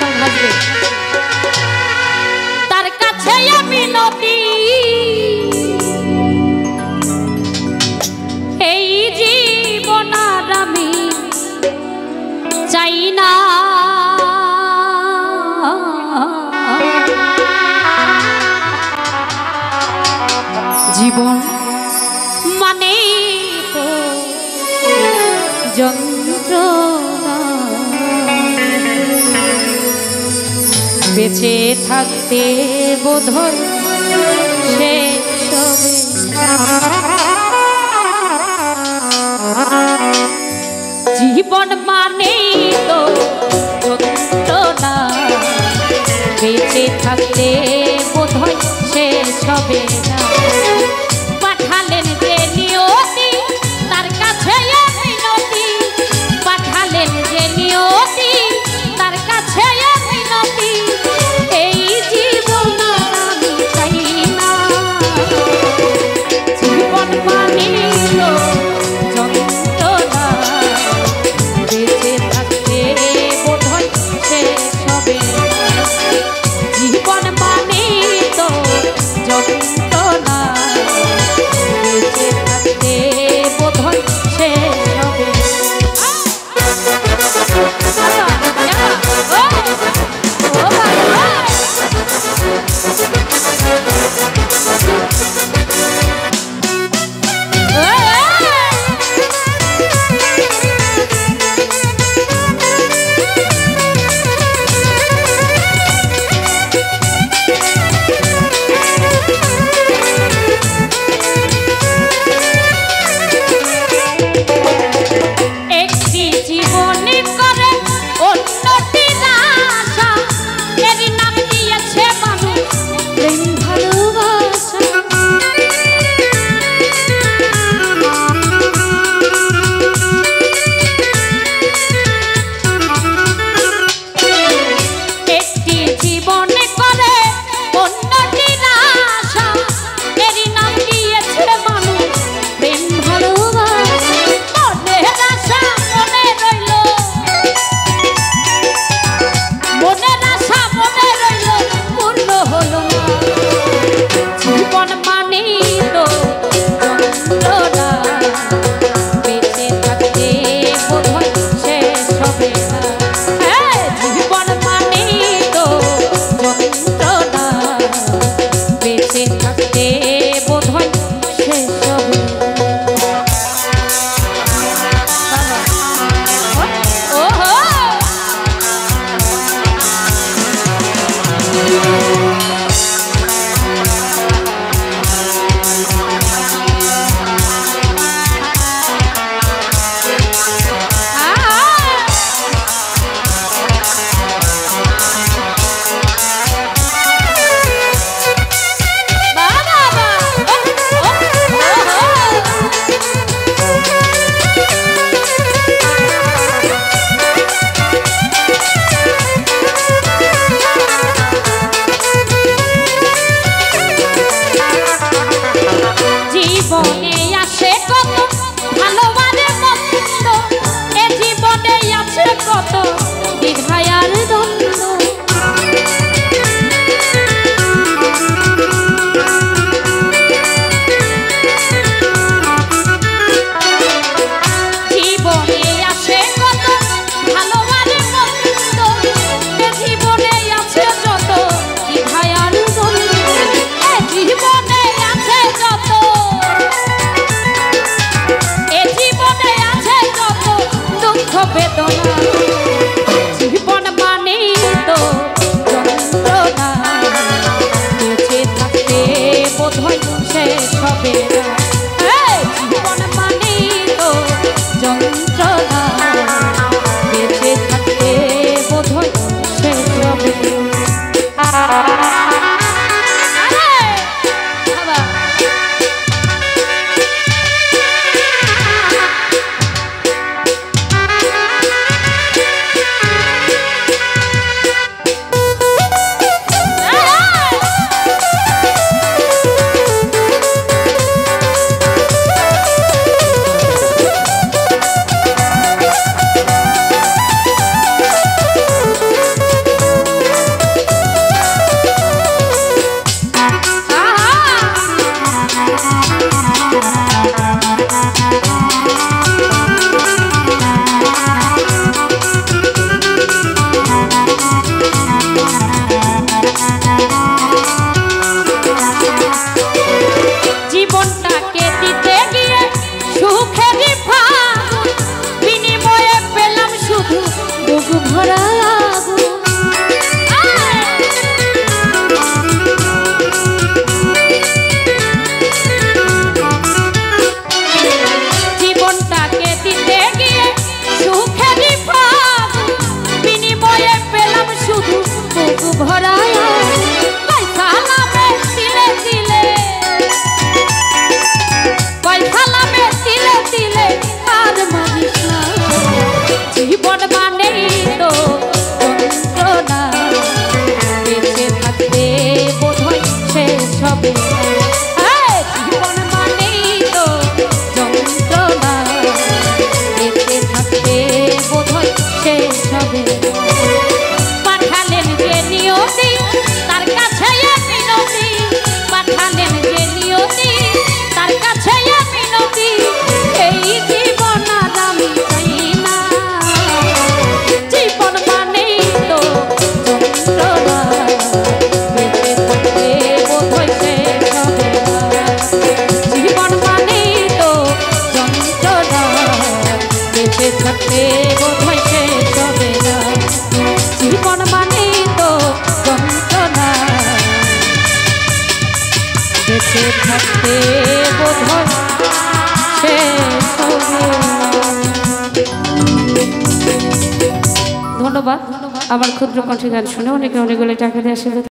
কপাল ভাসবে। তার কাছে আমি নদী, এই জীবন আর আমি চাই না। জীবন মানে তো যন্ত্রণা, বেঁচে থাকতে বোধহয় শেষ হবে। জীবন মানে তো যন্ত্রণা, বেঁচে থাকতে বোধহয় শেষ হবে না। পাঠালেন যে নিয়তি, তার কাছে আমি নদী। পাঠালেন যে নিয়তি, তার কাছে আমি নদী। এই জীবন আমি চাই না। জীবন মানে তো যন্ত্রণা, বেঁচে থাকতে বোধহয় শেষ হবে না। জীবন মানে তো যন্ত্রণা, বেঁচে থাকতে বোধহয় শেষ হবে। জীবন মানেই তো যন্ত্রণা বেঁচে থাকতে বোধহয় শেষ হবে জীবন মানেই তো যন্ত্রণা বেঁচে থাকতে বোধহয় শেষ হবে পাঠালেন যে নিয়তি তার কাছে মিনতি পাঠালেন যে নিয়তি তার কাছে মিনতি এই জীবন আর আমি চাই না জীবন মানেই তো যন্ত্রণা বেঁচে থাকতে বোধহয় শেষ হবে জীবন মানেই তো যন্ত্রণা বেঁচে থাকতে বোধহয় শেষ হবে না জীবন মানেই তো যন্ত্রণা বেঁচে থাকতে বোধহয় শেষ হবে। ধন্যবাদ। আমার ক্ষুদ্র কণ্ঠে গান শুনে অনেকে অনেকগুলো টাকা দিয়ে আসলে